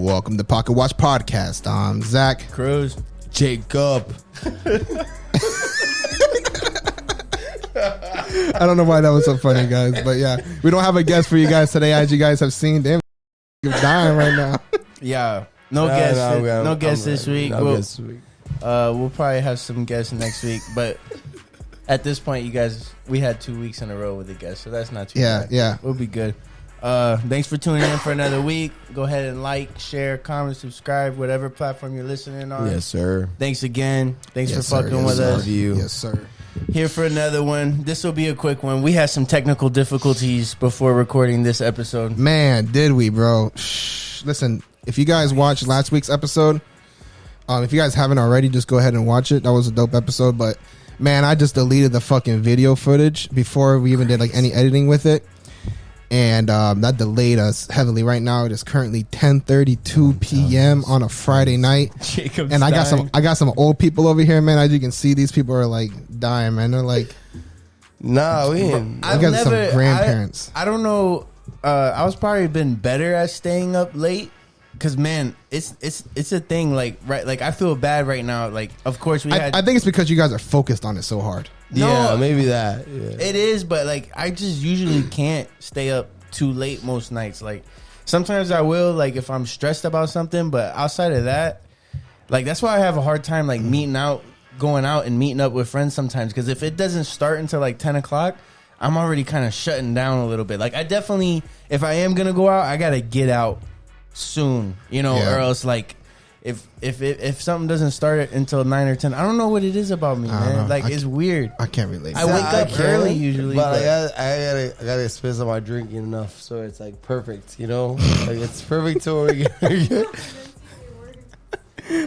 Welcome to Pocket Watch Podcast. I'm Zach. Cruz. Jacob. I don't know why that was so funny, guys, but yeah, we don't have a guest for you guys today, as you guys have seen. Damn, I'm dying right now. Yeah, no guests this week. We'll probably have some guests next week, but at this point, you guys, we had 2 weeks in a row with a guest, so that's not too bad. Yeah, we'll be good. Thanks for tuning in for another week. Go ahead and like, share, comment, subscribe, whatever platform you're listening on. Yes, sir. Thanks again. Thanks for fucking with us. Yes, sir. Here for another one. This will be a quick one. We had some technical difficulties before recording this episode. Man, did we, bro? Listen, if you guys watched last week's episode, if you guys haven't already, just go ahead and watch it. That was a dope episode, but man, I just deleted the fucking video footage before we even did like any editing with it. And that delayed us heavily. Right now, it is currently 10:32 p.m. on a Friday night. Jacob's and I dying. got some old people over here, man. As you can see, these people are like dying, man. They're like, nah, we ain't. I got some grandparents. I don't know. I was probably been better at staying up late. Cause man, it's a thing. Like right, like I feel bad right now. Like of course I think it's because you guys are focused on it so hard. Yeah, maybe that. Yeah. It is, but like I just usually can't stay up too late most nights. Like sometimes I will, like if I'm stressed about something, but outside of that, like that's why I have a hard time like going out and meeting up with friends sometimes. Because if it doesn't start until like 10 o'clock, I'm already kind of shutting down a little bit. Like I definitely, if I am gonna go out, I gotta get out soon, or else like if something doesn't start until 9 or 10, I don't know what it is about me, man. Like it's weird. I can't relate. I wake up early usually, but I gotta expense on my drinking enough, so it's like perfect, like it's perfect to where we get.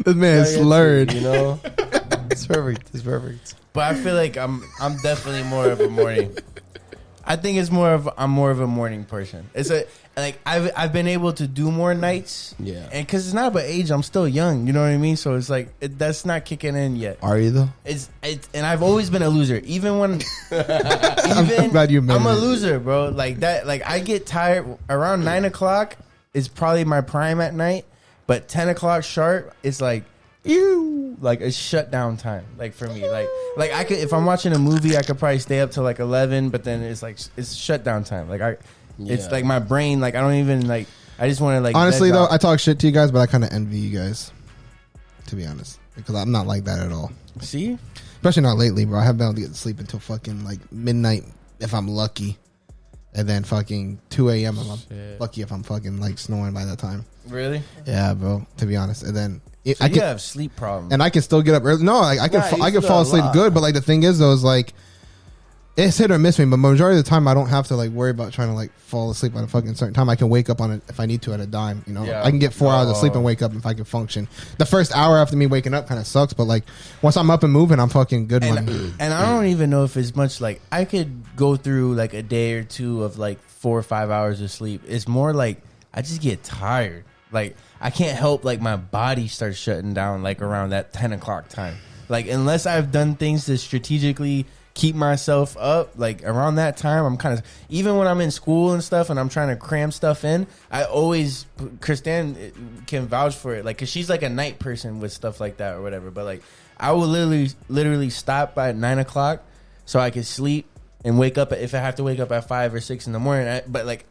This man is slurred, It's perfect. It's perfect. But I feel like I'm definitely more of a morning. I think I'm more of a morning person. It's I've been able to do more nights. Yeah. And because it's not about age, I'm still young. You know what I mean? So it's like that's not kicking in yet. Are you though? It's and I've always been a loser. Even when I'm glad you remember. I'm a loser, bro. Like that. Like I get tired around 9 o'clock is probably my prime at night. But 10 o'clock sharp, it's like like a shutdown time. Like for me, like I could, if I'm watching a movie, I could probably stay up till like 11. But then it's shutdown time. Like it's like my brain. Like I don't even like. I just want to like. Honestly though, I talk shit to you guys, but I kind of envy you guys. To be honest, because I'm not like that at all. See, especially not lately, bro. I haven't been able to get to sleep until fucking like midnight if I'm lucky, and then fucking 2 a.m. I'm lucky if I'm fucking like snoring by that time. Really? Yeah, bro. To be honest, and then. I can have sleep problems, and I can still get up early. No, like I can fall asleep good, but like the thing is though, is like it's hit or miss me. But majority of the time, I don't have to like worry about trying to like fall asleep at a fucking certain time. I can wake up on it if I need to at a dime. I can get 4 hours of sleep and wake up if I can function. The first hour after me waking up kind of sucks, but like once I'm up and moving, I'm fucking good. And I don't even know if it's much. Like I could go through like a day or two of like 4 or 5 hours of sleep. It's more like I just get tired. Like I can't help like my body starts shutting down like around that 10 o'clock time. Like unless I've done things to strategically keep myself up, like around that time, I'm kind of, even when I'm in school and stuff and I'm trying to cram stuff in, I always, Christine can vouch for it. Like, cause she's like a night person with stuff like that or whatever. But like I will literally stop by 9 o'clock so I can sleep and wake up if I have to wake up at 5 or 6 in the morning. But like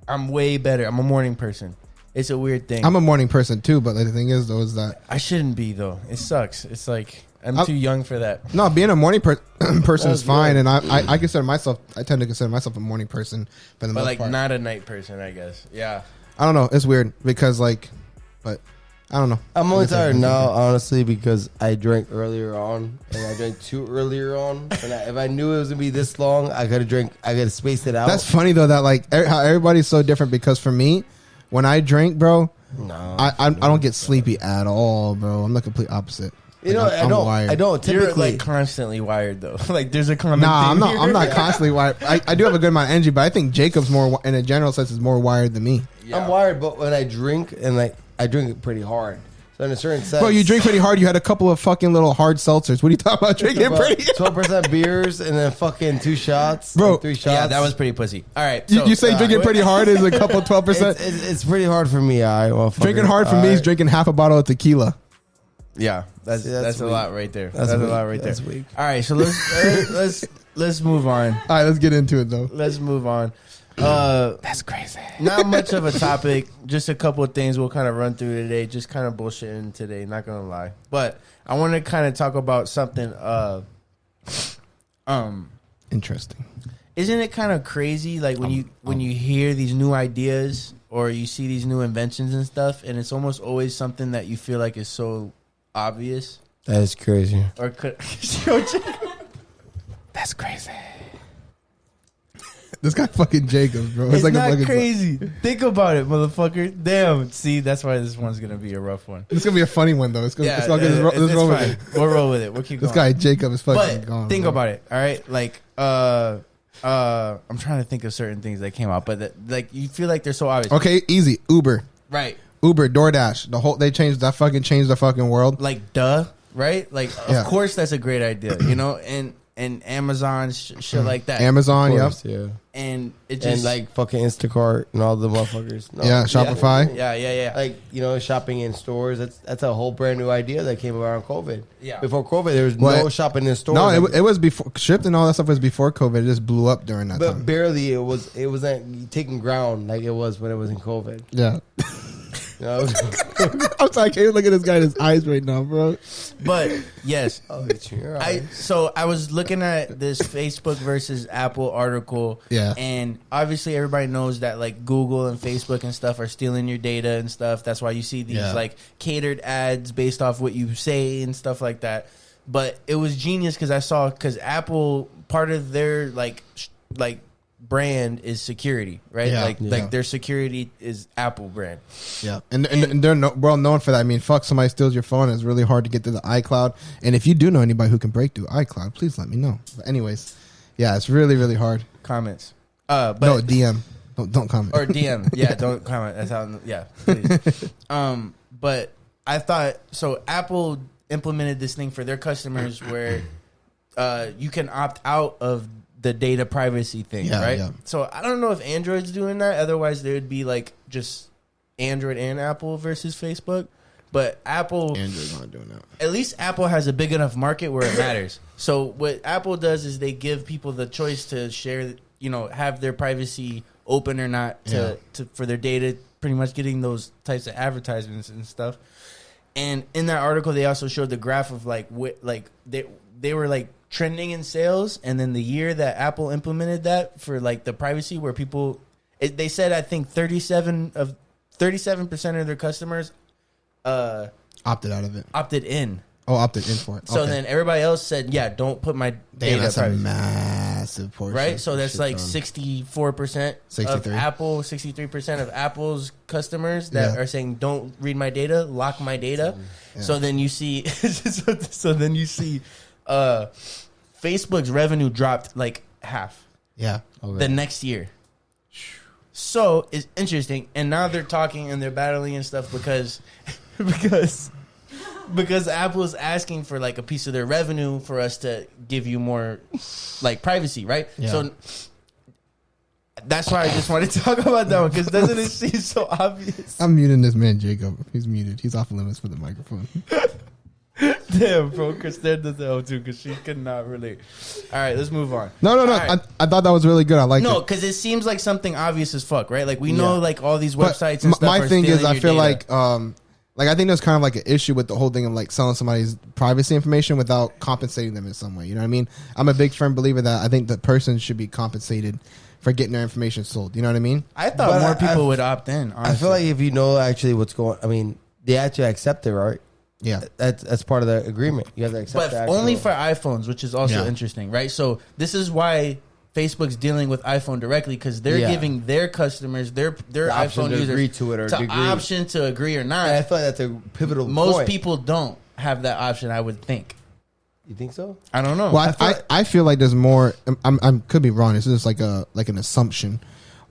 I'm way better. I'm a morning person. It's a weird thing. I'm a morning person too, but like the thing is though is that I shouldn't be though. It sucks. It's like I'm too young for that. No, being a morning person is fine, and I consider myself. I tend to consider myself a morning person, but like part. Not a night person, I guess. Yeah. I don't know. It's weird because like, but I don't know. I'm only tired now, honestly, because I drank earlier on, and I drank too earlier on. And if I knew it was gonna be this long, I gotta space it out. That's funny though. That like how everybody's so different. Because for me, when I drink, bro, I don't get sleepy at all, bro. I'm the complete opposite. Like, I don't typically. You're like constantly wired though. Like there's a common. Nah, I'm not constantly wired. I do have a good amount of energy, but I think Jacob's more, in a general sense, is more wired than me. Yeah. I'm wired, but when I drink and like I drink it pretty hard, So in a certain sense, Bro, you drink pretty hard. You had a couple of fucking little hard seltzers. What are you talking about? Drinking pretty? 12% beers and then fucking 2 shots, Bro. like 3 shots. Yeah, that was pretty pussy. All right, so, You say drinking pretty hard is a couple 12%. It's pretty hard for me. Drinking hard for me is drinking half a bottle of tequila. Yeah, that's a weak. lot right there. That's a weak. lot right there. That's weak. All right, so let's move on. All right, let's get into it though. Let's move on. That's crazy. Not much of a topic, just a couple of things we'll kind of run through today. Just kind of bullshitting today, not gonna lie. But I want to kind of talk about something. Interesting. Isn't it kind of crazy, like when you hear these new ideas or you see these new inventions and stuff, and it's almost always something that you feel like is so obvious That is crazy. or could. That's crazy. This guy fucking Jacobs, bro. It's like not a fucking crazy. Think about it, motherfucker. Damn. See, that's why this one's gonna be a rough one. It's gonna be a funny one though. It's all good. Let's roll with it. We'll roll with it. We'll keep This going. guy Jacob is fucking But gone. think bro. about it. All right, like I'm trying to think of certain things that came out, but like you feel like they're so obvious. Okay, easy. Uber, Right. DoorDash. They changed the fucking world. Like right? Like Yeah. of course that's a great idea, you know, and Amazon shit like that. Amazon, yep. Yeah. And it And just like fucking Instacart and all the motherfuckers. No. Yeah, Shopify. yeah. Like, shopping in stores. That's a whole brand new idea that came around COVID. Yeah. Before COVID, there was What? no shopping in stores. No, Like, it was before shipped and all that stuff was before COVID. It just blew up during that but time. barely it wasn't taking ground like it was when it was in COVID. Yeah. You know? I'm sorry, I can't look at this guy in his eyes right now, bro. But yes. Oh, you're right. So I was looking at this Facebook versus Apple article. Yeah. And obviously everybody knows that like Google and Facebook and stuff are stealing your data and stuff. That's why you see these like catered ads based off what you say and stuff like that. But it was genius because Apple, part of their like brand is security, right? Yeah. Like their security is Apple brand. Yeah, and they're well known for that. I mean, fuck, somebody steals your phone, it's really hard to get to the iCloud. And if you do know anybody who can break through iCloud, please let me know. But anyways, yeah, it's really, really hard. Comments. But No, DM. Don't comment. or DM. Yeah, don't comment. That's how. Yeah, please. But I thought so. Apple implemented this thing for their customers where you can opt out of the data privacy thing, Yeah, right? yeah. So I don't know if Android's doing that. Otherwise, there would be like just Android and Apple versus Facebook. But Apple, Android's not doing that. at least Apple has a big enough market where it matters. So what Apple does is they give people the choice to share, have their privacy open or not to for their data, pretty much getting those types of advertisements and stuff. And in that article, they also showed the graph of they were like trending in sales, and then the year that Apple implemented that for like the privacy, where people, they said I think 37% of their customers Opted out of it. opted in. Oh, opted in for it. So Okay. then everybody else said, yeah, don't put my Damn, data that's a privacy. massive portion. Right? So that's Shit like done. 64% of 63. Apple, 63% of Apple's customers that Yeah. are saying, don't read my data, lock my data. Yeah. So then you see, Facebook's revenue dropped like half Yeah. the next year. So it's interesting. And now they're talking and they're battling and stuff because Apple's asking for like a piece of their revenue for us to give you more like privacy, right? Yeah. So that's why I just wanted to talk about that one, because doesn't it seem so obvious? I'm muting this man, Jacob. He's muted. He's off limits for the microphone. Damn, bro. Christine does that too because she could not relate. All right, let's move on. No. All right. I thought that was really good. I like No, it. because it seems like something obvious as fuck, right? Like we know, Yeah. like all these But websites and stuff. my are thing is, stealing I your feel data. like I think there's kind of like an issue with the whole thing of like selling somebody's privacy information without compensating them in some way. You know what I mean? I'm a big firm believer that I think the person should be compensated for getting their information sold. You know what I mean? I thought But more I people would opt in. Honestly. I feel like if you know actually what's going, I mean, they actually accept it, right? Yeah. That's part of the agreement. You have to accept but that. only for iPhones, which is also Yeah. interesting, right? So this is why Facebook's dealing with iPhone directly, because they're Yeah. giving their customers, their option iPhone to users, agree to it or to agree. option to agree or not. I feel like that's a pivotal Most point. people don't have that option, I would think. You think so? I don't know. Well, I feel like there's more. I could be wrong. This is just like an assumption.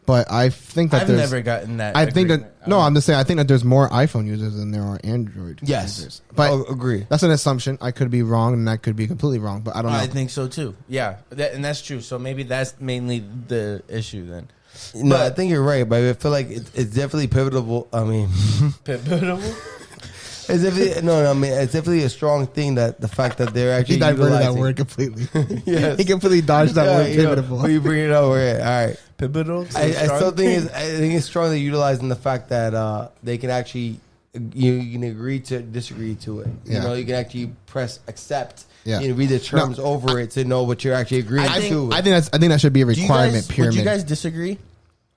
But I think that I've there's never gotten that. I think that agreement. no, I'm just saying I think that there's more iPhone users than there are Android Yes. users. But agree. that's an assumption. I could be wrong, and that could be completely wrong. But I don't know. I think so too. Yeah, and that's true. So maybe that's mainly the issue then. No, I think you're right, but I feel like it's definitely pivotal. I mean, Pivotal. it's definitely no. I mean, it's definitely a strong thing that the fact that they're actually He diverted that utilizing- word completely. Yes. He completely dodged that word. you know, Pivotal. when you bring it over, all right. Pivotal. I still think I think it's strongly utilizing the fact that they can actually you can agree to disagree to it. You Yeah. know, you can actually press accept. Yeah. You know, read the terms over it to know what you're actually agreeing to. I think that should be a requirement. Would Pyramid. you guys disagree?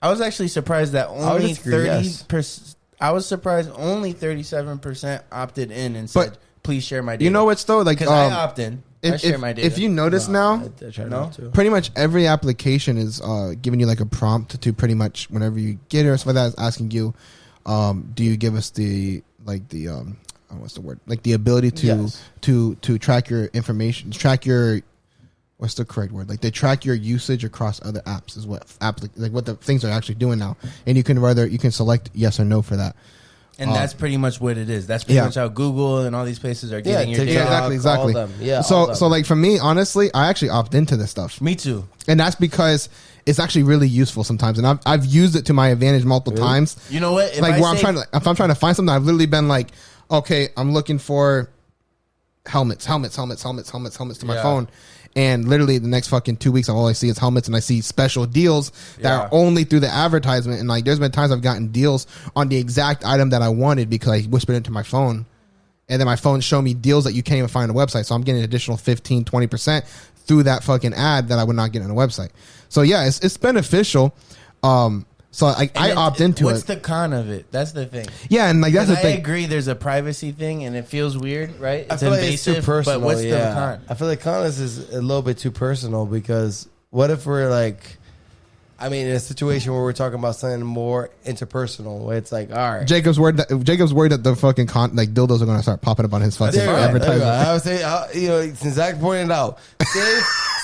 I was actually surprised that only disagree, 30%. I was surprised only 37% opted in and said, But- "Please share my data." You know what's though? Like, Because I opt in. I share my data. If you notice now, I try No? not to. pretty much every application is giving you like a prompt to pretty much whenever you get it or something like that, is asking you, do you give us the what's the word? Like the ability to Yes. to track your information, track your what's the correct word? Like they track your usage across other apps is what like what the things are actually doing now, and you can select yes or no for that. and that's pretty much what it is. That's pretty Yeah. much how Google and all these places are getting your TikTok, data. Yeah, exactly. all of them. Yeah, all So of them. so like for me, honestly, I actually opt into this stuff. Me too. And that's because it's actually really useful sometimes, and I've used it to my advantage multiple times. You know what? If Like I where say- if I'm trying to find something, I've literally been like, okay, I'm looking for helmets to my Yeah. phone, and literally the next fucking 2 weeks, all I see is helmets, and I see special deals that Yeah. are only through the advertisement. And like, there's been times I've gotten deals on the exact item that I wanted because I whispered into my phone. And then my phone showed me deals that you can't even find on the website. So I'm getting an additional 15, 20% through that fucking ad that I would not get on the website. So yeah, it's beneficial. So I And opt into what's it. the con of it? That's the thing. Yeah, and like that's the 'Cause I thing. agree. There's a privacy thing, and it feels weird, right? I It's feel like invasive. it's too personal. But what's the yeah. con? I feel like con is a little bit too personal because what if we're like, I mean, in a situation where we're talking about something more interpersonal, where it's like, all right, Jacob's worried that the fucking like dildos are gonna start popping up on his fucking There you go. advertisement. I would say, you know, since Zach pointed out,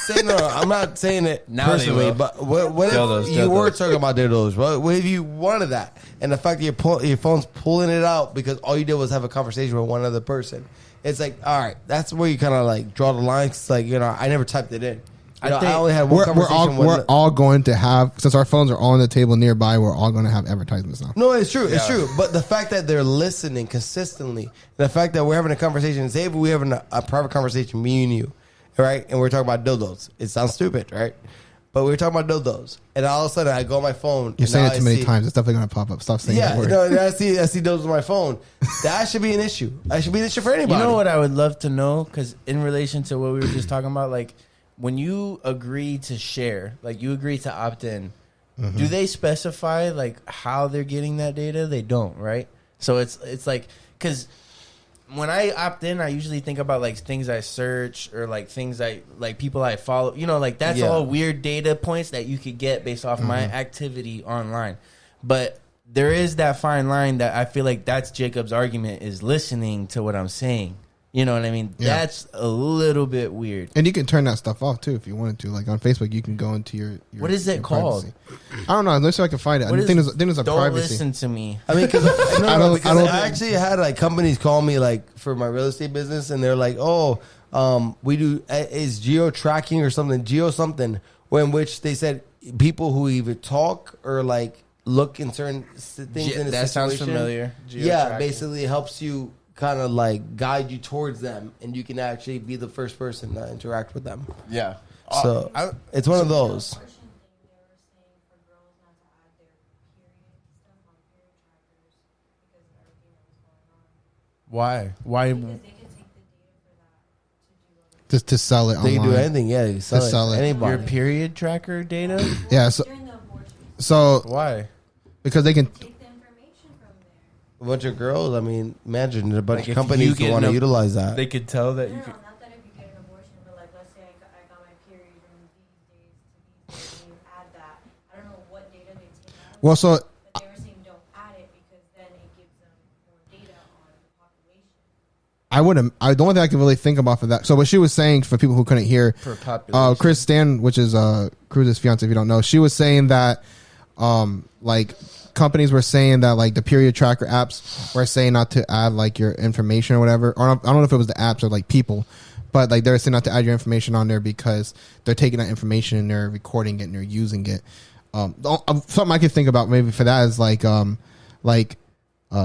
say no. I'm not saying it Now they personally, will. but what Dildos, if you were dildos. talking about dildos? What if you wanted that, and the fact that your phone's pulling it out because all you did was have a conversation with one other person? It's like, all right, that's where you kind of like draw the line. 'Cause like, you know, I never typed it in. You know, I only had one We're conversation. we're all going to have, since our phones are all on the table nearby, we're all going to have advertisements now. No, it's true. It's Yeah. true. But the fact that they're listening consistently, the fact that we're having a conversation, say if we're having a private conversation, me and you, right? And we're talking about dildos. It sounds stupid, right? But we're talking about dildos. And all of a sudden, I go on my phone. You're and saying now it too I many see- times. It's definitely going to pop up. Stop saying Yeah, that word. no, and I see dildos on my phone. That should be an issue. That should be an issue for anybody. You know what I would love to know? Because in relation to what we were just talking about, like when you agree to share, like you agree to opt in, do they specify like how they're getting that data? They don't, right? So it's like because when I opt in, I usually think about like things I search or like things I like people I follow. You know, like that's Yeah. all weird data points that you could get based off my activity online. But there is that fine line that I feel like that's Jacob's argument is listening to what I'm saying. You know what I mean? Yeah. That's a little bit weird. And you can turn that stuff off too if you wanted to. Like on Facebook, you can go into your What is it your called? privacy. I don't know. Let's see if I can find it. What I think is- there's a Don't privacy. listen to me. I mean, because I don't- I actually had like companies call me like for my real estate business, and they're like, "Oh, we do is geo tracking or something, geo something." In which they said people who either talk or like look in certain things in a That sounds situation. familiar. Yeah, Geo-tracking. basically it helps you kind of like guide you towards them, and you can actually be the first person to interact with them. Yeah. So it's one of those. Abortion thing, they were saying for girls not to add their period stuff on period trackers because of everything that was going on. Why? Why? Because they could take the data for that to do other Just to sell it They online. can do anything. Yeah, you sell, Just sell it. Anybody. Your period tracker data? Yeah. So during the abortion. Why? because they can. Take the information from there. A bunch of girls. I mean, imagine a bunch Like of if companies you that get want to an- utilize that. They could tell that No, you no, could. not that if you get an abortion, but like let's say I got my period from these days to these days, and you add that. I don't know what data they take out, Well, so but they were saying don't add it because then it gives them more data on the population. I wouldn't. The only thing I can really think about for that. So what she was saying for people who couldn't hear, For population. Chris Stan, which is Cruz's fiance, if you don't know, she was saying that like companies were saying that like the period tracker apps were saying not to add like your information or whatever. Or I don't know if it was the apps or like people, but like they're saying not to add your information on there because they're taking that information and they're recording it and they're using it. Something I could think about maybe for that is like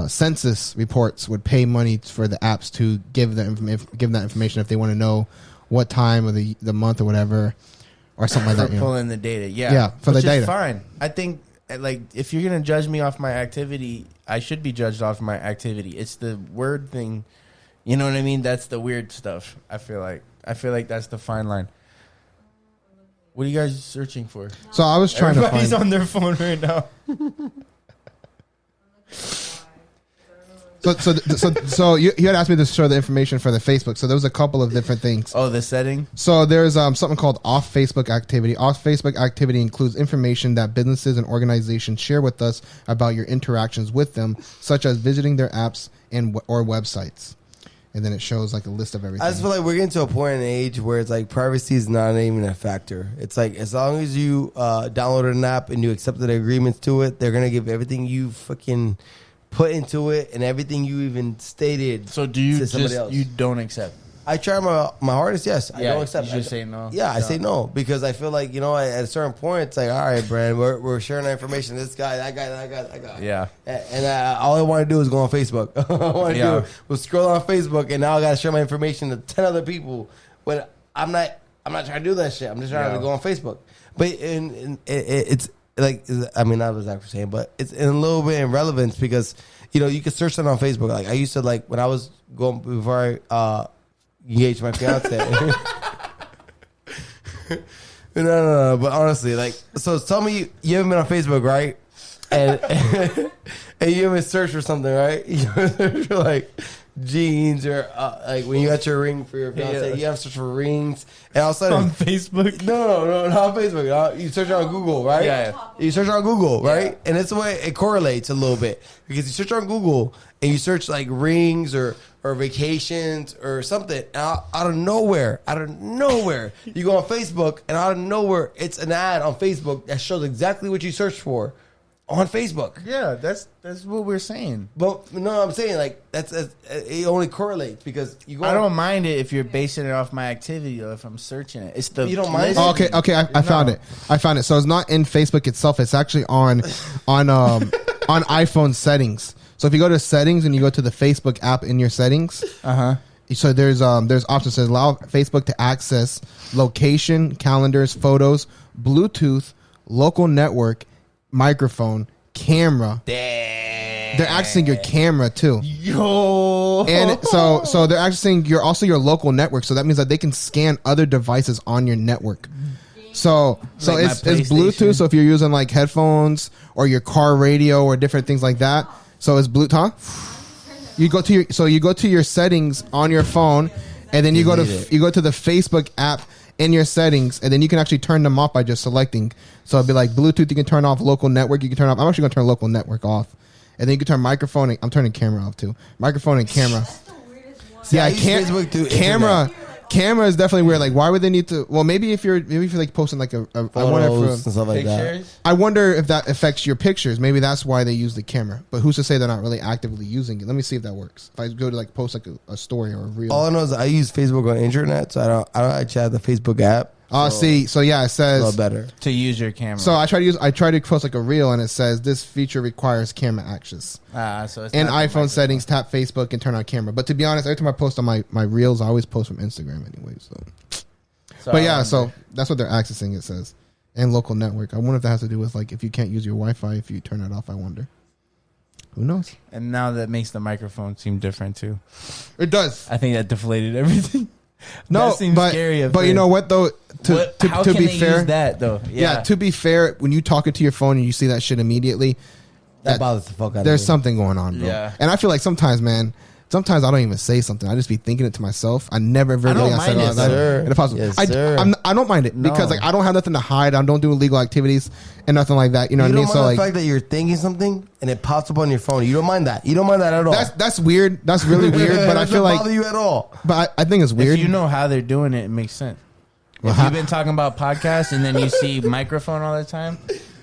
census reports would pay money for the apps to give that information if they want to know what time of the month or whatever or something like that. Pulling the data, yeah, for which the data. Is fine. I think like if you're gonna judge me off my activity, I should be judged off my activity. It's the word thing, you know what I mean? That's the weird stuff. I feel like that's the fine line. What are you guys searching for? So I was trying Everybody's to find. on their phone right now. So you had asked me to show the information for the Facebook. So there was a couple of different things. Oh, the setting. So there's something called off Facebook activity. Off Facebook activity includes information that businesses and organizations share with us about your interactions with them, such as visiting their apps and or websites. And then it shows like a list of everything. I just feel like we're getting to a point in age where it's like privacy is not even a factor. It's like as long as you downloaded an app and you accepted the agreements to it, they're gonna give everything you fucking put into it and everything you even stated. So do you to somebody just else. you don't accept? I try my hardest. Yes, I don't accept. You just say no. Yeah, I say no because I feel like at a certain point it's like, all right, Brandon, we're sharing our information. This guy, that guy. Yeah. And all I want to do is go on Facebook. All I want to do was scroll on Facebook, and now I got to share my information to 10 other people. When I'm not trying to do that shit. I'm just trying to go on Facebook. But it's like, I mean, I was actually saying, but it's in a little bit irrelevant because you can search that on Facebook. Like I used to like when I was going before I engaged my fiance. No. But honestly, like, so tell me you haven't been on Facebook, right? And and you haven't searched for something, right? You haven't searched for like jeans or like when you got your ring for your fiance, you have to search for rings. And all of a sudden On Facebook? No, not on Facebook. You search on Google, right? Yeah. You search on Google, right? And that's the way it correlates a little bit because you search on Google and you search like rings or vacations or something. Out of nowhere, you go on Facebook and out of nowhere, it's an ad on Facebook that shows exactly what you searched for on Facebook. Yeah, that's what we're saying. But no, I'm saying like that's it only correlates because you go. I don't mind it if you're basing it off my activity or if I'm searching it. It's the You don't mind? Oh, okay. I found it. So it's not in Facebook itself. It's actually on iPhone settings. So if you go to settings and you go to the Facebook app in your settings, so there's options that says allow Facebook to access location, calendars, photos, Bluetooth, local network, microphone, camera. Damn. They're accessing your camera too. Yo. And so they're accessing your local network. So that means that they can scan other devices on your network. So Like it's my Bluetooth. PlayStation. So if you're using like headphones or your car radio or different things like that, so it's Bluetooth. You go to your settings on your phone, and then you go to the Facebook app in your settings, and then you can actually turn them off by just selecting. So it'd be like Bluetooth. You can turn off local network. You can turn off. I'm actually gonna turn local network off, and then you can turn microphone. I'm turning camera off too. Microphone and camera. That's the weirdest one. See, I Yeah, use Facebook through camera. internet. Camera is definitely weird. Like, why would they need to? Well, maybe if you're like posting like I wonder Photos and stuff like that. Pictures? I wonder if that affects your pictures. Maybe that's why they use the camera. But who's to say they're not really actively using it? Let me see if that works. If I go to like post like a story or a reel. All I know is I use Facebook on internet, so I don't actually have the Facebook app. So yeah, it A says. little better. To use your camera. So I try to post like a reel, and it says this feature requires camera access. So it's In not the iPhone microphone. settings, tap Facebook and turn on camera. But to be honest, every time I post on my reels, I always post from Instagram anyway. So But yeah, so that's what they're accessing. It says and local network. I wonder if that has to do with like if you can't use your Wi-Fi if you turn it off. I wonder. Who knows? And now that makes the microphone seem different too. It does. I think that deflated everything. No, That seems but scary at but you first. know what though? How To can be they fair, use that though? yeah. To be fair, when you talk into your phone and you see that shit immediately, That bothers the fuck out of me. there's something going on, bro. Yeah. And I feel like sometimes I don't even say something. I just be thinking it to myself. I never really don't said mind all it, that. sir. And if I was- Yes, I, sir. I don't mind it because No. like I don't have nothing to hide. I don't do illegal activities and nothing like that. You know You what I don't mean? mind So the like fact that you're thinking something and it pops up on your phone. You don't mind that. You don't mind that at all. that's weird. That's really weird. But I It feel doesn't like, bother you at all. but I think it's weird. If you know how they're doing it, it makes sense. Well, If how- you've been talking about podcasts and then you see microphone all the time,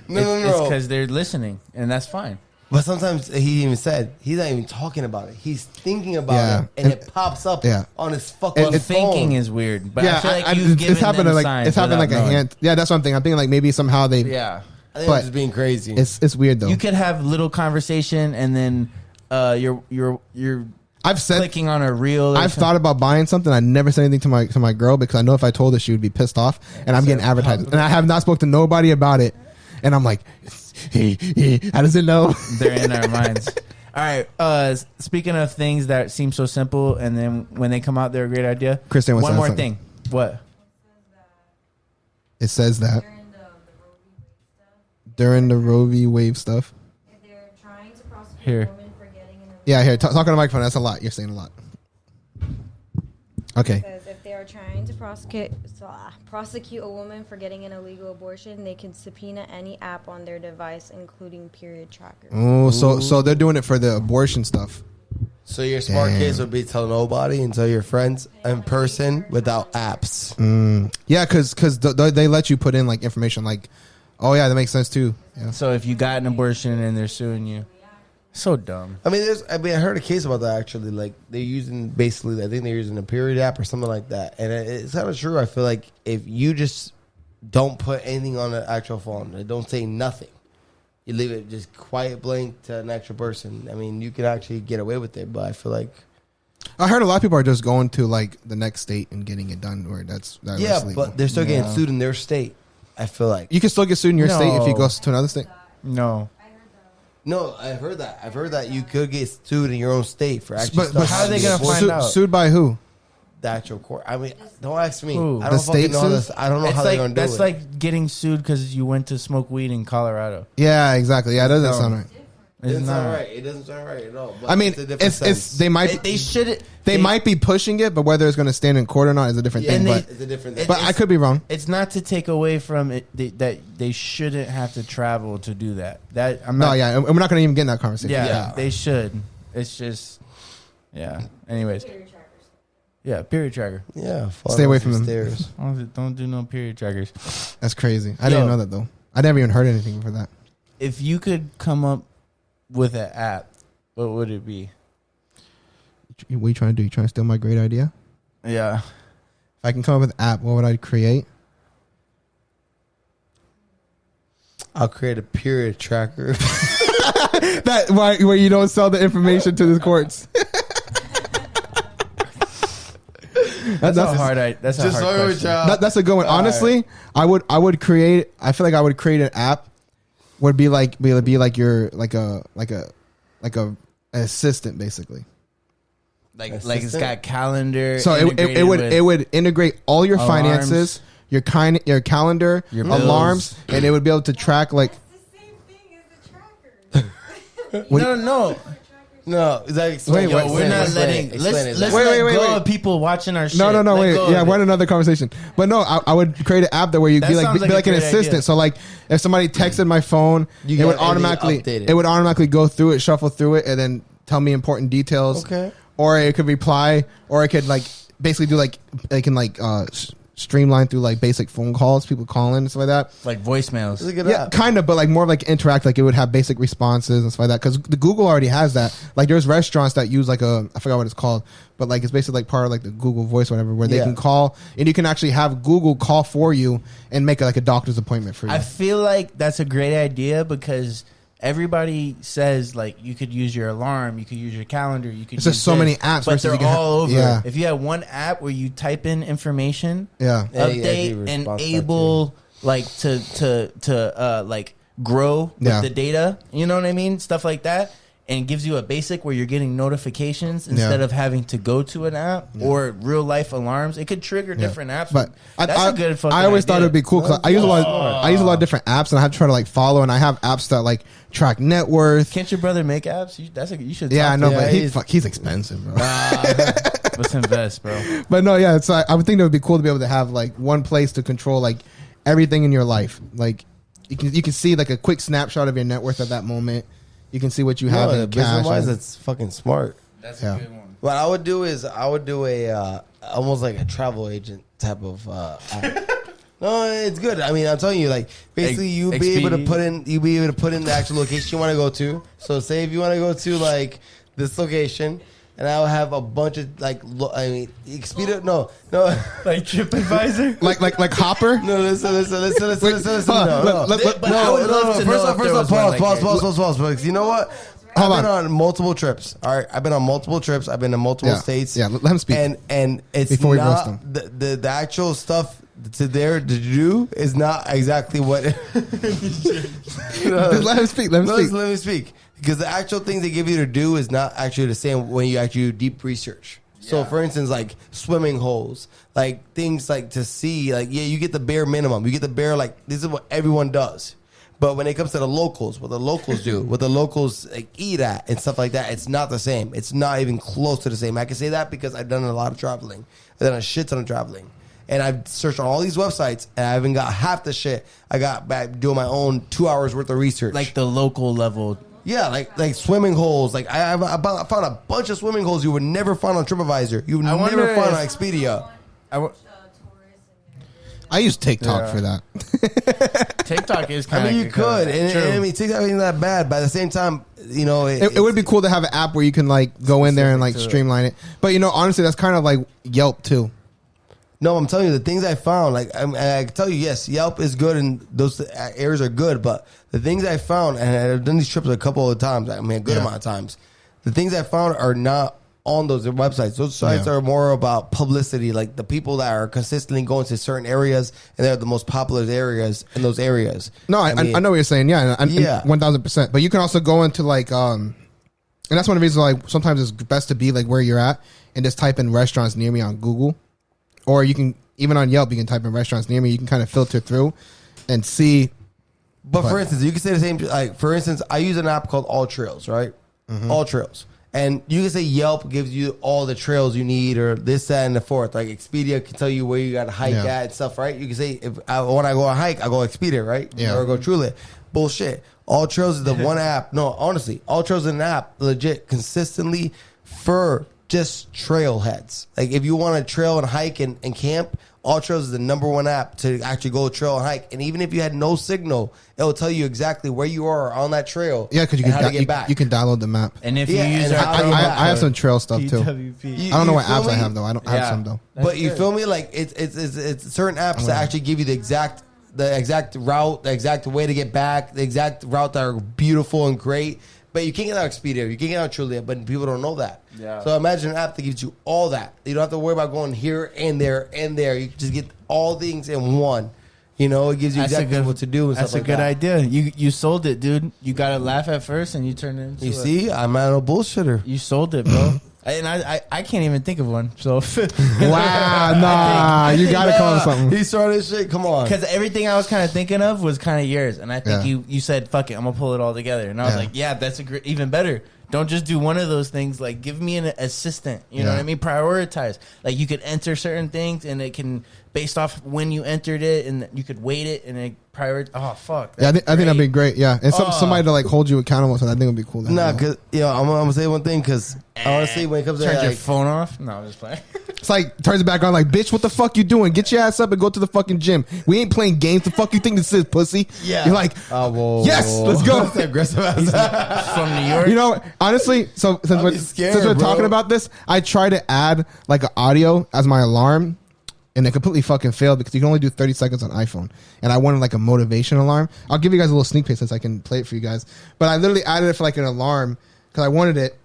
No. It's because they're listening, and that's fine. But sometimes he even said he's not even talking about it. He's thinking about Yeah. it, and it pops up on his fucking phone. Thinking is weird, but I feel like you've given it's happened them like signs it's happened like without a knowing. hand. Yeah, that's what I'm thinking. I'm thinking like maybe somehow they. Yeah, I think but I'm just being crazy. It's weird though. you could have little conversation, and then you're I've said clicking on a reel. I've thought about buying something. I never said anything to my girl because I know if I told her she would be pissed off, and I'm getting advertised, and I have not spoke to nobody about it, and I'm like, how does it know? They're in our minds. All right. Speaking of things that seem so simple, and then when they come out, they're a great idea. Kristen wants one to more ask something. thing. What? It says that During the Roe v. Wade stuff, during the Roe v. Wade stuff. if they're trying to prosecute Here. a woman for getting an Yeah, here, talk on the microphone. That's a lot. You're saying a lot. Okay. says if they are trying to prosecute a woman for getting an illegal abortion, they can subpoena any app on their device, including period trackers. Oh, so they're doing it for the abortion stuff. So your smart Damn. kids would be tell nobody and tell your friends in person without apps. Yeah, because they let you put in like information like, oh yeah, that makes sense too. Yeah. So if you got an abortion and they're suing you, so dumb. I mean, I heard a case about that actually. Like they're using basically, I think they're using a period app or something like that, and it's kind of true. I feel like if you just don't put anything on the actual phone, don't say nothing, you leave it just quiet blank to an actual person. I mean, you can actually get away with it, but I feel like I heard a lot of people are just going to like the next state and getting it done where that's yeah, legal. but they're still getting No. sued in their state. I feel like You can still get sued in your state if you No. go to another state. No. no, I've heard that. I've heard that you could get sued in your own state for actually. But how are they gonna find sued, out? sued by who? the actual court? I mean, don't ask me. Who? I The don't state fucking know. How sues? this, I don't know It's how they're like gonna do that's it. like getting sued because you went to smoke weed in Colorado. Yeah, exactly. Yeah, that doesn't No. sound right. It It's doesn't sound not. right. It doesn't sound right at all. But I mean, it's a different it's sense. they might They should. they might be pushing it, but whether it's going to stand in court or not is a different Yeah, thing. and But it's a different. it- but I could be wrong. It's not to take away from it that they shouldn't have to travel to do that. That I'm No, not. yeah, and we're not going to even get in that conversation. Yeah, they should. It's just. Yeah. Anyways. Yeah. Period tracker. yeah, fall Stay away down from some them. stairs. Don't do no period trackers. That's crazy. I Yo. didn't know that though. I never even heard anything for that. If you could come up with an app, what would it be? What are you trying to do? You trying to steal my great idea? Yeah. If I can come up with an app, what would I create? I'll create a period tracker. That where you don't sell the information to the courts. That's a hard. That's a Just hard so your question. job. That's a good one. Honestly, I would create. I feel like I would create an app. Would be like your like a assistant basically. Like it's Assistant? got calendar. So it would integrate all your alarms. finances, your calendar, Your bills. alarms, and it would be able to track like. It's the same thing as the trackers. No. no, is that Wait, Yo, wait, we're not letting. Let's Wait, let wait, go wait. of people watching our shit. No, Let wait. go Yeah, of we're it. in another conversation. But no, I would create an app that where you That be like sounds be like a like an great assistant. idea. So like if somebody texted my phone, You it would got everything updated. automatically go through it, shuffle through it, and then tell me important details. Okay. Or it could reply, or it could like basically do like it can like streamline through like basic phone calls, people calling and stuff like that. Like voicemails. It's a good Yeah, app. kind of, but like more like interact. Like it would have basic responses and stuff like that. Because the Google already has that. Like there's restaurants that use like I forgot what it's called, but like it's basically like part of like the Google Voice, or whatever, where they Yeah. can call and you can actually have Google call for you and make like a doctor's appointment for you. I feel like that's a great idea because everybody says like you could use your alarm, you could use your calendar, you could. It's use just so this, many apps but versus they're you can have- all over. yeah. If you have one app where you type in information, yeah. Yeah, I do update and response able like to like grow with Yeah. the data, you know what I mean, stuff like that, and gives you a basic where you're getting notifications instead Yeah. of having to go to an app or real life alarms. It could trigger different apps, But that's a good fucking I always thought idea. it'd be cool because I use a lot. I use a lot of different apps, and I have to try to like follow. And I have apps that like track net worth. Can't your brother make apps? You should. Yeah, I talk know, to but him. he's expensive, bro. Let's invest, bro. But no, yeah. So I would think it would be cool to be able to have like one place to control like everything in your life. Like you can see like a quick snapshot of your net worth at that moment. You can see what you have No, in business cash. wise, and- that's fucking smart. That's Yeah. a good one. What I would do is I would do a almost like a travel agent type of app. No, it's good. I mean, I'm telling you, like basically, you be able to put in the actual location you want to go to. So, say if you want to go to like this location, and I'll have a bunch of Expedia. No, like TripAdvisor, like Hopper. No, listen. No. First off, Pause. Because you know what? I've been on multiple trips. All right, I've been on multiple trips. I've been to multiple states. Yeah, let him speak. And it's before we roast not him. the actual stuff to do is not exactly what. Let him speak. Let me speak. Because the actual things they give you to do is not actually the same when you actually do deep research. So, for instance, like swimming holes, like things like to see, like, yeah, you get the bare minimum. You get the bare, like, this is what everyone does. But when it comes to the locals, what the locals do, what the locals like, eat at and stuff like that, it's not the same. It's not even close to the same. I can say that because I've done a lot of traveling. I've done a shit ton of traveling. And I've searched on all these websites, and I haven't got half the shit I got back doing my own 2 hours worth of research. like the local level. Yeah, like swimming holes. Like I found a bunch of swimming holes you would never find on TripAdvisor. You would never find on Expedia. I use TikTok for that. TikTok is kind I of. mean, you could, and I mean, TikTok ain't that bad. But at the same time, you know, It would be cool to have an app where you can like go in there and like streamline it. But you know, honestly, that's kind of like Yelp too. No, I'm telling you, the things I found, like I can tell you, yes, Yelp is good and those areas are good, but the things I found, and I've done these trips a couple of times, I mean, a good amount of times, the things I found are not on those websites. Those sites are more about publicity, like the people that are consistently going to certain areas, and they're the most popular areas in those areas. No, I know what you're saying. Yeah, 1000%. But you can also go into like, and that's one of the reasons like sometimes it's best to be like where you're at and just type in restaurants near me on Google. Or you can, even on Yelp, you can type in restaurants near me. You can kind of filter through and see. But for instance, you can say the same, like, for instance, I use an app called All Trails, right? Mm-hmm. All Trails. And you can say Yelp gives you all the trails you need or this, that, and the fourth. Like Expedia can tell you where you got to hike at and stuff, right? You can say, when I go on a hike, I go Expedia, right? Yeah. Or I go Truly. Bullshit. All Trails is the one app. No, honestly, All Trails is an app legit consistently for just trailheads. Like if you want to trail and hike and camp, All Trails is the number one app to actually go trail and hike. And even if you had no signal, it will tell you exactly where you are on that trail. Yeah, because you can download the map. And if you use I have some trail stuff too. I don't know what apps I have though. I have some though. But you feel me? Like it's certain apps that actually give you the exact route, the exact way to get back, the exact route that are beautiful and great. But you can't get out Expedia, you can't get out Trulia, but people don't know that. Yeah. So imagine an app that gives you all that. You don't have to worry about going here and there and there. You can just get all things in one. You know, it gives you exactly what to do and stuff like that. That's a good idea. You sold it, dude. You got to laugh at first and you turn it into You see? I'm not a bullshitter. You sold it, bro. And I can't even think of one. So wow, you gotta call him something. He started shit. Come on, because everything I was kind of thinking of was kind of yours, and I think you said fuck it, I'm gonna pull it all together, and I was like, yeah, that's even better. Don't just do one of those things. Like, give me an assistant. You know what I mean? Prioritize. Like, you could enter certain things, and it can, based off when you entered it, and you could weight it, and it prioritize. Oh, fuck. Yeah, I think that'd be great. Yeah. And somebody to, like, hold you accountable, so I think it would be cool. Nah, because, I'm going to say one thing, because honestly, when it comes to turn your phone off? No, I'm just playing. It's like, turns it back on, like, bitch, what the fuck you doing? Get your ass up and go to the fucking gym. We ain't playing games. The fuck you think this is, pussy? Yeah. You're like, yes, let's go. That's aggressive ass. From New York. You know, honestly, so since we're talking about this, I try to add like an audio as my alarm, and it completely fucking failed because you can only do 30 seconds on iPhone. And I wanted like a motivation alarm. I'll give you guys a little sneak peek since I can play it for you guys. But I literally added it for like an alarm because I wanted it,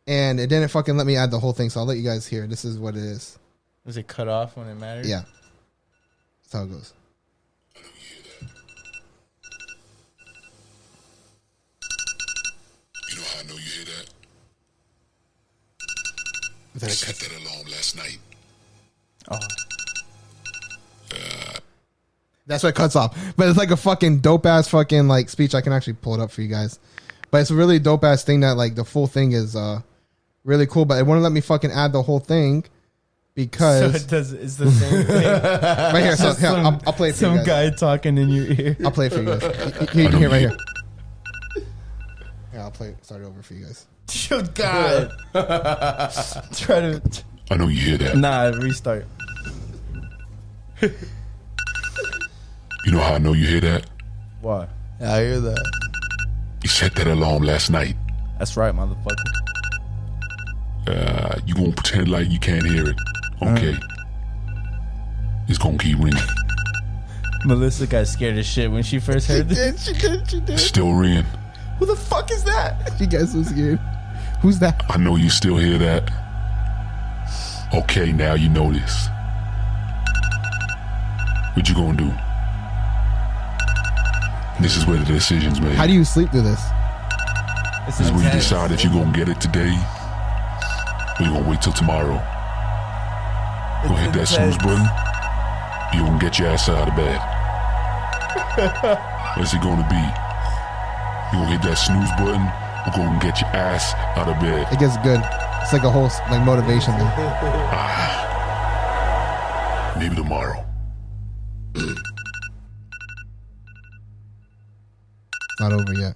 and it didn't fucking let me add the whole thing. So I'll let you guys hear. This is what it is. Was it cut off when it mattered? Yeah, that's how it goes. I know you hear that. I set that alarm last night. Oh. That's what it cuts off. But it's like a fucking dope ass fucking like speech. I can actually pull it up for you guys. But it's a really dope ass thing that like the full thing is really cool. But it wouldn't let me fucking add the whole thing because it's the same thing. Right here. So here, I'll play it for you guys. Some guy talking in your ear. I'll play it for you guys. You can hear it right here. Yeah, I'll play it. Start it over for you guys. Oh, God. Try to. I know you hear that. Nah, restart. You know how I know you hear that? Why? Yeah, I hear that. You set that alarm last night. That's right, motherfucker. You gonna pretend like you can't hear it. Okay. It's gonna keep ringing. Melissa got scared as shit when she first heard this. She did. It's still ringing. Who the fuck is that? She got so scared. Who's that? I know you still hear that. Okay, now you know this. What you gonna do? This is where the decision's made. How do you sleep through this? This is where you decide if you're gonna get it today or you're gonna wait till tomorrow. Go hit that snooze button. You're gonna get your ass out of bed. What's it gonna be? You gonna hit that snooze button or go and get your ass out of bed? It gets good. It's like a whole like motivation thing. Maybe tomorrow. It's not over yet.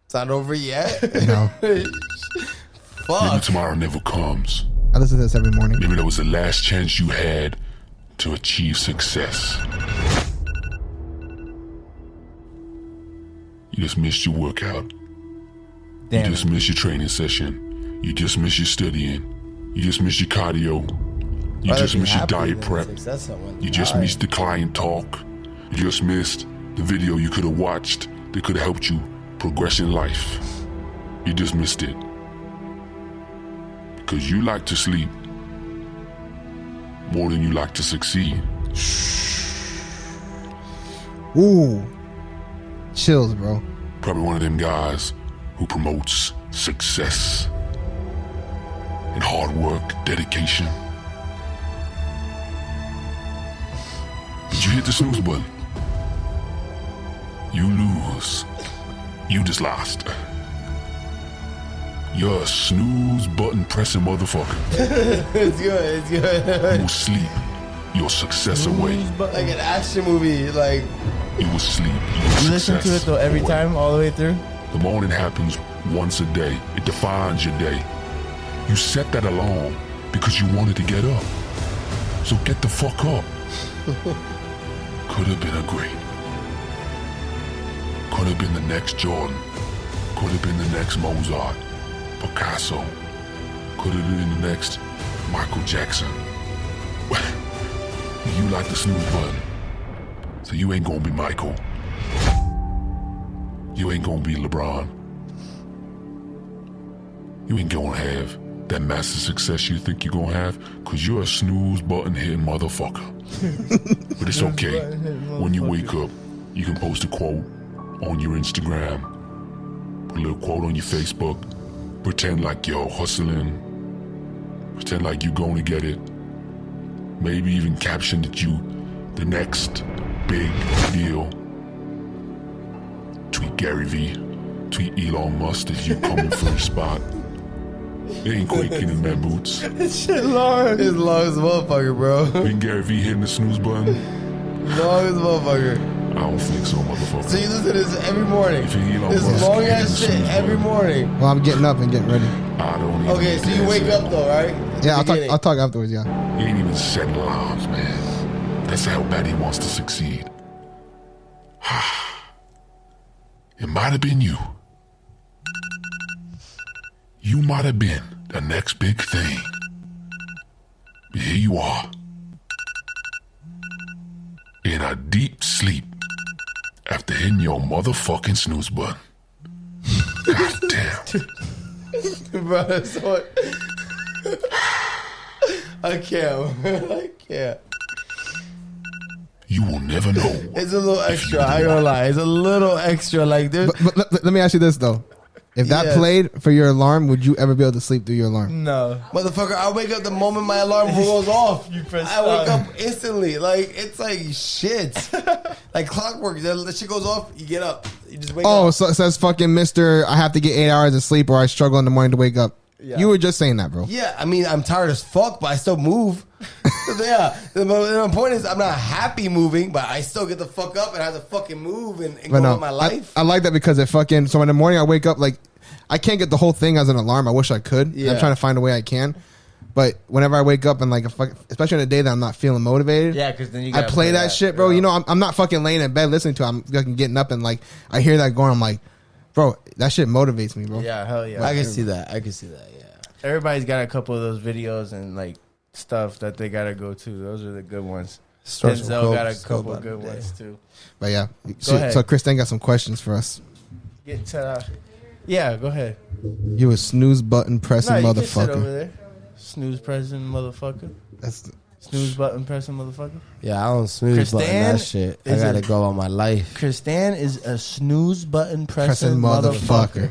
It's not over yet. No. Maybe Fuck. tomorrow never comes. I listen to this every morning. Maybe that was the last chance you had to achieve success. You just missed your workout. Damn. You just missed your training session. You just missed your studying. You just missed your cardio. You just missed your diet prep. You just missed the client talk. You just missed the video you could have watched that could have helped you progress in life. You just missed it. Because you like to sleep more than you like to succeed. Ooh. Chills, bro. Probably one of them guys who promotes success and hard work, dedication. Did you hit the snooze button? You lose. You just lost. You're a snooze button pressing motherfucker. It's good. It's good. You will sleep your success away. Like an action movie. Like You will sleep your You listen to success it though every away. time, all the way through. The morning happens once a day. It defines your day. You set that alarm because you wanted to get up. So get the fuck up. Could have been a great. Could have been the next Jordan. Could have been the next Mozart. Picasso. Could have been the next Michael Jackson. You like the snooze button. So you ain't gonna be Michael. You ain't gonna be LeBron. You ain't gonna have that massive success you think you're gonna have, cause you're a snooze button hitting motherfucker. But it's okay. When you wake up, you can post a quote on your Instagram, put a little quote on your Facebook, pretend like you're hustling, pretend like you're going to get it. Maybe even caption that you the next big deal. Tweet Gary V, tweet Elon Musk as you coming for the spot. It ain't quaking in man boots. Shit, Lord. as long as a motherfucker, bro. Ain't Gary V hitting the snooze button? Long as a motherfucker. I don't think so, motherfucker. So you listen to this every morning. If you Elon This Musk long hitting ass the shit snooze every button, morning. Well, I'm getting up and getting ready. I don't even Okay, so you wake answer up though, right? Yeah, Beginning. I'll talk afterwards, yeah. He ain't even setting alarms, man. That's how bad he wants to succeed. It might have been you. You might have been the next big thing. But here you are. In a deep sleep after hitting your motherfucking snooze button. God damn. Bro, that's what. I can't. I can't. You will never know. It's a little extra. I ain't gonna lie. It's a little extra. Like this. But let me ask you this though: if that Yes. played for your alarm, would you ever be able to sleep through your alarm? No. Motherfucker, I wake up the moment my alarm goes off. You press I wake stop. up instantly. Like, it's like shit. Like clockwork. The shit goes off, you get up. You just wake Oh, up. so it says fucking Mister. I have to get 8 hours of sleep, or I struggle in the morning to wake up. Yeah. You were just saying that, bro. Yeah, I mean, I'm tired as fuck, but I still move. So, yeah, the point is, I'm not happy moving, but I still get the fuck up and have to fucking move and go But no, with my life. I like that because it fucking. So in the morning I wake up like I can't get the whole thing as an alarm. I wish I could. Yeah. I'm trying to find a way I can. But whenever I wake up and like, especially on a day that I'm not feeling motivated, Yeah, because then you I gotta play that shit, bro. Yeah. You know, I'm not fucking laying in bed listening to it. I'm fucking getting up and like, I hear that going. I'm like, bro, that shit motivates me, bro. Yeah, hell yeah. I can see that. Yeah. Everybody's got a couple of those videos and like stuff that they gotta go to. Those are the good ones. Starts with Denzel Coke, got a still couple about good the day. ones too. But yeah, ahead. so Kristen got some questions for us. Get to yeah, go ahead. You a snooze button pressing No, you can sit over motherfucker. there. Snooze pressing motherfucker. That's Snooze button pressing motherfucker. Yeah, I don't snooze button Christian that shit. I is gotta a- go on my life. Kristan is a snooze button pressing pressing motherfucker. motherfucker.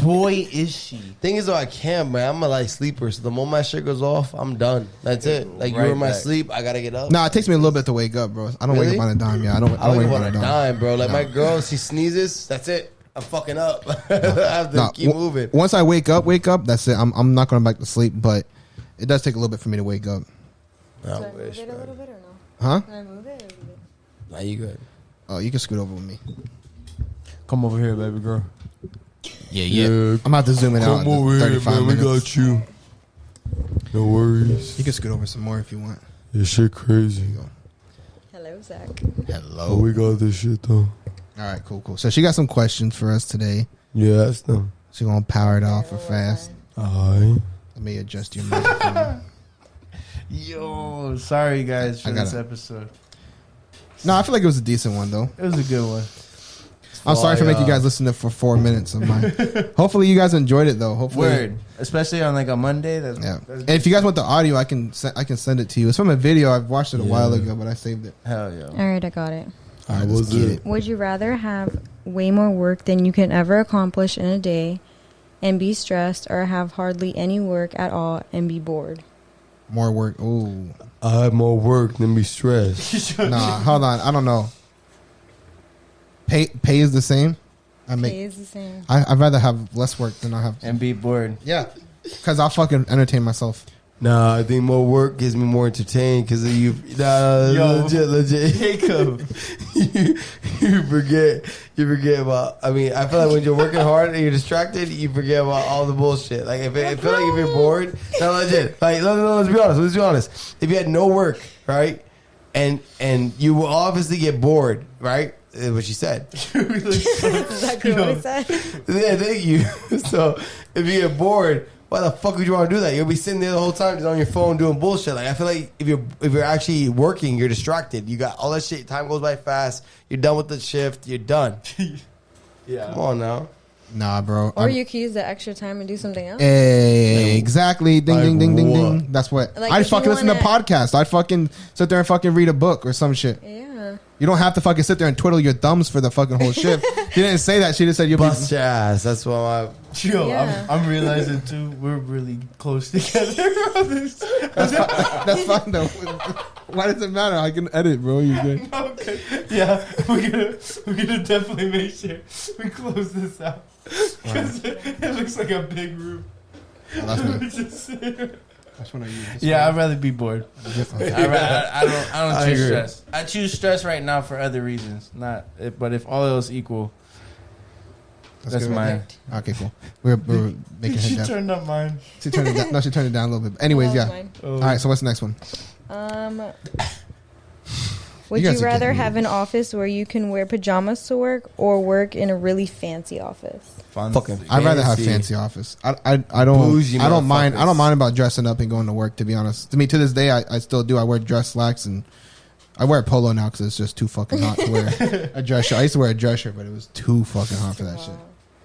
Boy, is she. Thing is, though, I can't, man. I'm a light sleeper, so the moment my shit goes off, I'm done. That's it. Like you Right were in my back. sleep, I gotta get up. Nah, it takes me a little bit to wake up, bro. I don't wake Really? up on a dime. Yeah, I don't I wake wake up up on on a a dime. dime, bro. Like No. my girl, she sneezes, that's it. I'm fucking up. I have to Nah, keep moving. Once I wake up, that's it. I'm not going back to sleep, but it does take a little bit for me to wake up. I Should I wish, move it a bro. little bit or no? Huh? Can I move it or leave it? Nah, you good. Oh, you can scoot over with me. Come over here, baby girl. Yeah. I'm about to zoom it out. Come over here, 35 man. We minutes. got you. No worries. You can scoot over some more if you want. Your shit crazy. Hello, Zach. Hello. Oh, we got this shit though. All right, cool. So she got some questions for us today. Yeah, that's them. She gonna power it off real fast. Alright. Let me adjust your microphone. Yo, sorry guys for I this gotta- episode. No, I feel like it was a decent one though. It was a good one. I'm sorry for making you guys listen to for 4 minutes of mine. Hopefully you guys enjoyed it though. Hopefully, Word, especially on like a Monday. That's, yeah. that's And if you guys want the audio, I can send it to you. It's from a video. I've watched it a while ago, but I saved it. hell yeah. All right, I got it. All right, was let's get it? it. Would you rather have way more work than you can ever accomplish in a day and be stressed, or have hardly any work at all and be bored? More work. Ooh, I have more work than be stressed. nah. Hold on. I don't know. Pay is the same. Pay is the same. I'd rather have less work than I have. And be bored. Yeah, because I'll fucking entertain myself. Nah, I think more work gives me more entertained because of you. Nah, Yo. legit. Jacob. you forget about. I mean, I feel like when you're working hard and you're distracted, you forget about all the bullshit. Like I feel like if you're bored, no, legit. Like let's be honest. Let's be honest. If you had no work, right, and you will obviously get bored, right? What she said. Exactly what I said. Yeah, thank you. So if you get bored, why the fuck would you want to do that? You'll be sitting there the whole time just on your phone doing bullshit. Like I feel like if you're actually working, you're distracted. You got all that shit. Time goes by fast. You're done with the shift. You're done. Yeah. Come on now. Nah, bro. Or you could use the extra time and do something else. Exactly. Ding, Like ding, ding, ding, what? ding. That's what. Like, I'd if you fucking listen to wanna- podcasts. I'd fucking sit there and fucking read a book or some shit. Yeah. You don't have to fucking sit there and twiddle your thumbs for the fucking whole shift. She didn't say that. She just said you'll Bust be. your ass. That's what I. Yo, Yeah. I'm realizing too, we're really close together on this. That's fine though. Why does it matter? I can edit, bro. You good? Okay. Yeah, we're gonna definitely make sure we close this out. Because it looks like a big room. Oh, that's me. We're just sitting here. That's what I use. Yeah, I'd rather be bored. Okay. I don't I choose agree. stress. I choose stress right now for other reasons. But if all else equal, that's good right mine. there. Okay, cool. We're making She her down. turned up mine. She turned it down. No, she turned it down a little bit. Anyways, That was yeah. mine. All right. So what's the next one? Would You you, guys are rather getting have an office where you can wear pajamas to work, or work in a really fancy office? Fucking I'd rather have fancy. fancy office. I don't Bougie I don't mind motherfuckers. about dressing up and going to work. To be honest, to me to this day I still do. I wear dress slacks and I wear a polo now because it's just too fucking hot to wear a dress shirt. I used to wear a dress shirt, but it was too fucking hot for that shit.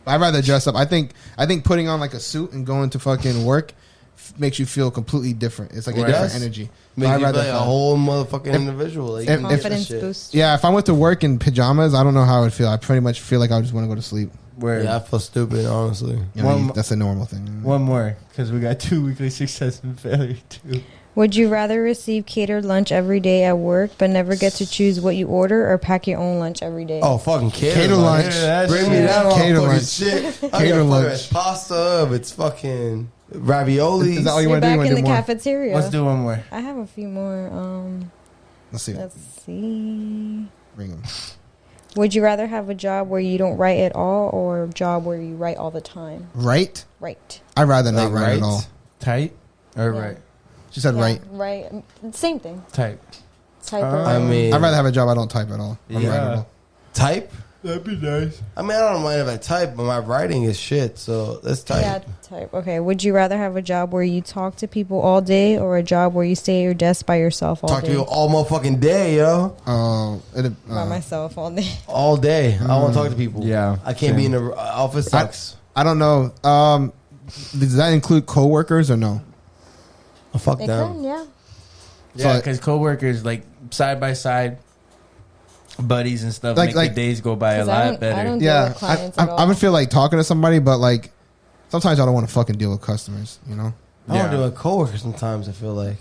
I'd rather dress up. I think putting on like a suit and going to fucking work makes you feel completely different. It's like a Right. different Yes. energy. Make I'd you rather feel like a have- whole motherfucking individual. Like, if- you Confidence shit. boost. Yeah, if I went to work in pajamas, I don't know how I would feel. I pretty much feel like I just want to go to sleep. Where Yeah, I feel stupid, honestly. You know, One- that's a normal thing. one more, because we got 2 weekly success and failure too. Would you rather receive catered lunch every day at work, but never get to choose what you order, or pack your own lunch every day? Oh, fucking Cater lunch. Bring me that on Cater fucking lunch. shit. Cater Cater lunch. lunch. It's pasta. If it's fucking raviolis. Is that all you You're want to do? You back want in to the do more? cafeteria. Let's do one more. I have a few more. Let's see. Let's see. Bring them. Would you rather have a job where you don't write at all, or a job where you write all the time? Right? Right. I'd rather not Like, write at right? all. Tight. Or Yeah. right. She said right. Right. Same thing. Type. Type I of. mean, I'd rather have a job I don't type at all. I'm Yeah. writable. type. That'd be nice. I mean, I don't mind if I type, but my writing is shit. So let's type. Yeah, type. Okay. Would you rather have a job where you talk to people all day or a job where you stay at your desk by yourself all Talk day? to you all motherfucking day, yo. By myself all day. All day. I want to talk to people. Yeah, I can't be in same. the office. Sucks. I don't know. Does that include coworkers or no? Oh, fuck They them. can, yeah. Yeah, So- because coworkers like side by side, buddies and stuff, Like- make the days go by a 'Cause I lot don't- I better. don't- deal Yeah, with clients I at all. would feel like talking to somebody, but like sometimes I don't want to fucking deal with customers. You know? I don't Yeah. do a coworker sometimes. I feel like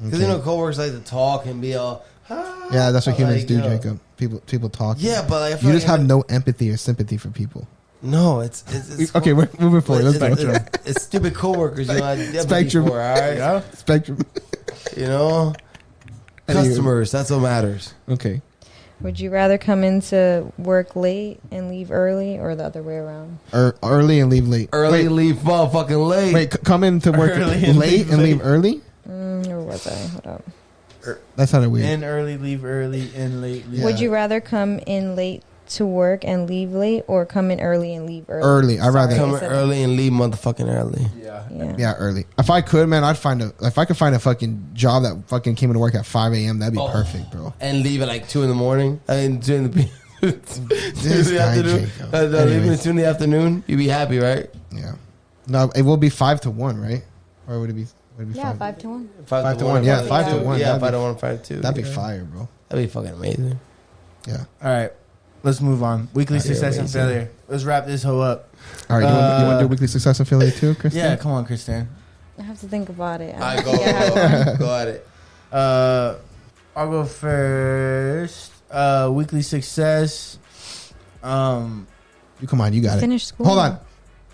because Okay. coworkers like to talk and be all. Yeah, that's what humans like, do, you know. Jacob. People talk. Yeah, but I feel You just like have no empathy or sympathy for people. No, it's Okay, we're moving forward. Let's it's, go. it's stupid coworkers. You know, I have Spectrum. For, all right, Yeah. Spectrum. you know, customers. That's what matters. Okay. Would you rather come into work late and leave early or the other way around? Early and leave late. Early, Wait, leave motherfucking late. come into work Early and late leave and late. leave early. Or was I? Hold up. That sounded weird. In early, leave early, in late. Leave. Yeah. Would you rather come in late to work and leave late or come in early and leave early? Early. I'd rather. Come I said- early and leave motherfucking early. Yeah. Yeah. Yeah, early. If I could, man, I'd find if I could find a fucking job that fucking came into work at 5 a.m., that'd be Oh. perfect, bro. And leave at like 2 in the morning. And 2 in the This guy, afternoon. Jacob. Leaving Anyways. at 2 in the afternoon. You'd be happy, right? Yeah. No, it will be 5 to 1, right? Or would it be? Would it be Yeah, 5? 5 to 1. 5 to 1, yeah, 5 to 1, Yeah, that'd 5 be- to 1, 5 to 2. That'd be yeah. fire, bro. That'd be fucking amazing. Yeah. All right, let's move on. Weekly Okay, success and amazing. failure. Let's wrap this hoe up. All right. You want to do weekly success affiliate too, Kristen? Yeah, come on, Kristen. I have to think about it. I don't think I have one. go at it. I'll go first. Weekly success. You come on, you got it. Finish school. Hold on.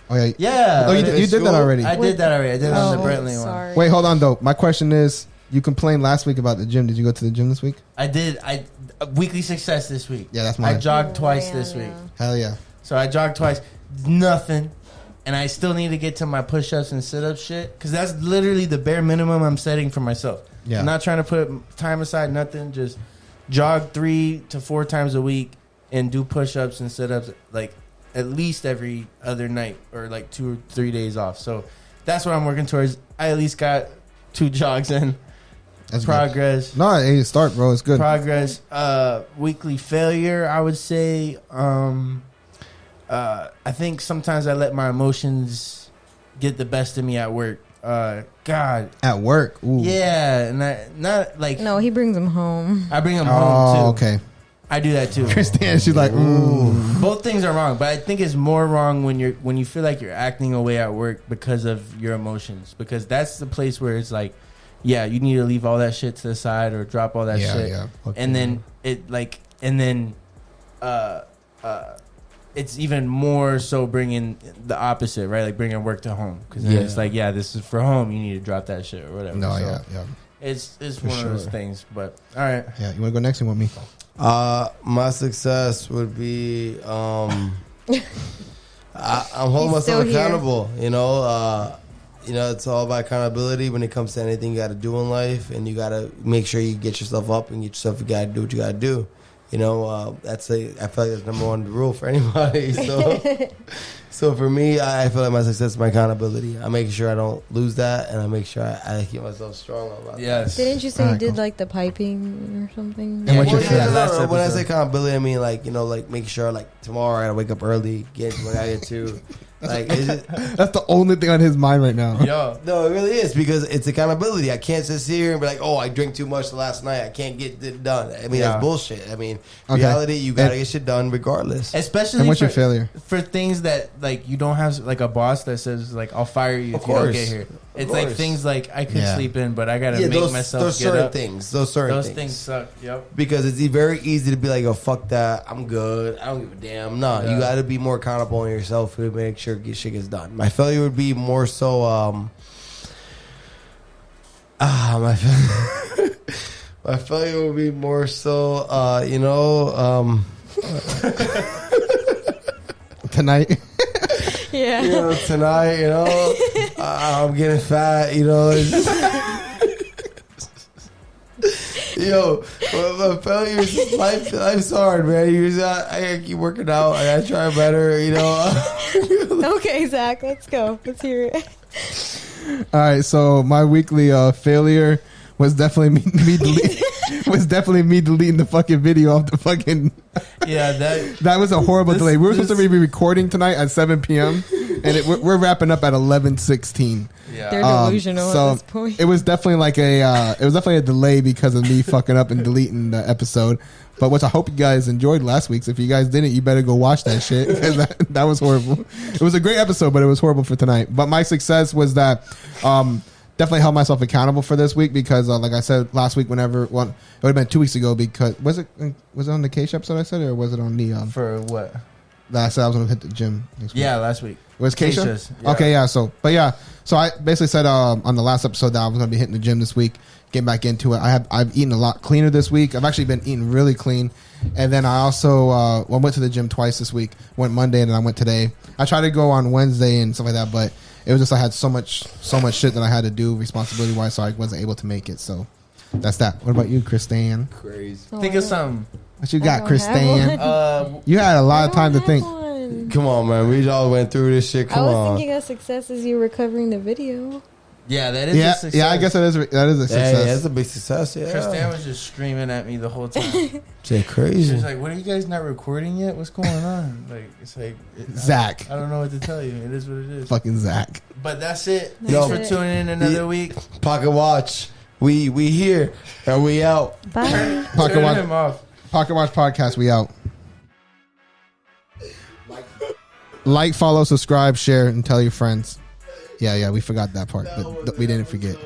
Oh yeah. Yeah. Oh, you did that already. I did that already. I did it on the Brentley one. sorry. Wait, hold on though. My question is, you complained last week about the gym. Did you go to the gym this week? I did. Weekly success this week. Yeah, that's I mine. jogged twice Yeah, this yeah. week. Hell yeah. So I jogged twice. Nothing. And I still need to get to my push-ups and sit-ups shit. Because that's literally the bare minimum I'm setting for myself. Yeah. I'm not trying to put time aside, nothing. Just jog 3 to 4 times a week and do push-ups and sit-ups like at least every other night or like 2 or 3 days off. So that's what I'm working towards. I at least got 2 jogs in. That's good. Progress. No, hey, start, bro. It's good. Progress. Weekly failure, I would say. I think sometimes I let my emotions get the best of me at work. God. At work. Ooh. Yeah. And not like. No, he brings them home. I bring them Oh, home too. okay. I do that too. Christiane, she's like, ooh. Both things are wrong, but I think it's more wrong when you feel like you're acting away at work because of your emotions. Because that's the place where it's like, yeah, you need to leave all that shit to the side or drop all that Yeah, shit. yeah. Okay. And then it's even more so bringing the opposite, right? Like bringing work to home, because then it's Yeah. like, yeah, this is for home. You need to drop that shit or whatever. No, So yeah. it's For one of those sure. things. But all right, Yeah, you want to go next? You want me? My success would be I'm holding He's still myself here. accountable. It's all about accountability when it comes to anything you got to do in life, and you got to make sure you get yourself up and get yourself. You got to do what you got to do. I feel like that's number one rule for anybody. So for me, I feel like my success is my accountability. I make sure I don't lose that, and I make sure I keep myself strong about that. yes. Didn't you say Alright, you did cool. like the piping or something? And what's your Well, favorite? last when I episode. say accountability, I mean like make sure like tomorrow I gotta wake up early, get what I get to. Like, is it? That's the only thing on his mind right now. Yo, No, it really is because it's accountability. I can't just sit here and be like, "Oh, I drank too much last night. I can't get it done." I mean, Yeah. that's bullshit. I mean, Okay. reality, you gotta And- get shit done regardless. especially And what's for, your failure? for things that like you don't have like a boss that says like I'll fire you Of if you don't course. get here. It's Of like course. things like I could Yeah. sleep in, but I gotta Yeah, make those myself get certain up. things. Those certain Those things. things suck. Yep. Because it's very easy to be like, "Oh, fuck that. I'm good. I don't give a damn." No, Yeah. you got to be more accountable on yourself to make sure shit gets done. My failure would be more so. My my failure would be more so. Tonight. Yeah. Tonight. I'm getting fat, you know. Yo, my failures, life's hard, man. I gotta keep working out. I gotta try better, you know. Okay, Zach, let's go. Let's hear it. All right, so my weekly failure was definitely me deleting the fucking video off the fucking. Yeah, that was a horrible delay. We were supposed to be recording tonight at 7 p.m. and we're wrapping up at 11:16. Yeah. They're delusional so at this point. it was definitely a delay because of me fucking up and deleting the episode. But which I hope you guys enjoyed last week's. If you guys didn't, you better go watch that shit because that was horrible. It was a great episode, but it was horrible for tonight. But my success was that definitely held myself accountable for this week because, like I said last week, it would have been 2 weeks ago. Because was it on the K-Sh episode I said, or was it on the for what? That I said I was going to hit the gym next week. Yeah, last week. It was K-Sh? Yeah. Okay, yeah. So I basically said on the last episode that I was going to be hitting the gym this week, getting back into it. I've eaten a lot cleaner this week. I've actually been eating really clean. And then I also went to the gym twice this week. Went Monday and then I went today. I tried to go on Wednesday and stuff like that, but it was just I had so much shit that I had to do responsibility wise, so I wasn't able to make it. So that's that. What about you, Christine? Crazy. Think of something. What you got, I don't Christine? have You had a lot of time to think. Come on, man. We all went through this shit. I Come was on. thinking of success as you recovering the video. Yeah, that is a success. Yeah, I guess that is a success. Yeah, that's a big success. Yeah. Christian was just screaming at me the whole time. Shit, crazy. She was like, "What are you guys not recording yet? What's going on?" Like, it's like Zach. I don't know what to tell you. It is what it is. Fucking Zach. But that's it. That's Thanks for tuning in another week. Pocket watch. We here and we out. Bye. Turn him off. Pocket Watch Podcast, we out. Like, follow, subscribe, share, and tell your friends. Yeah, we forgot that part, but we didn't forget.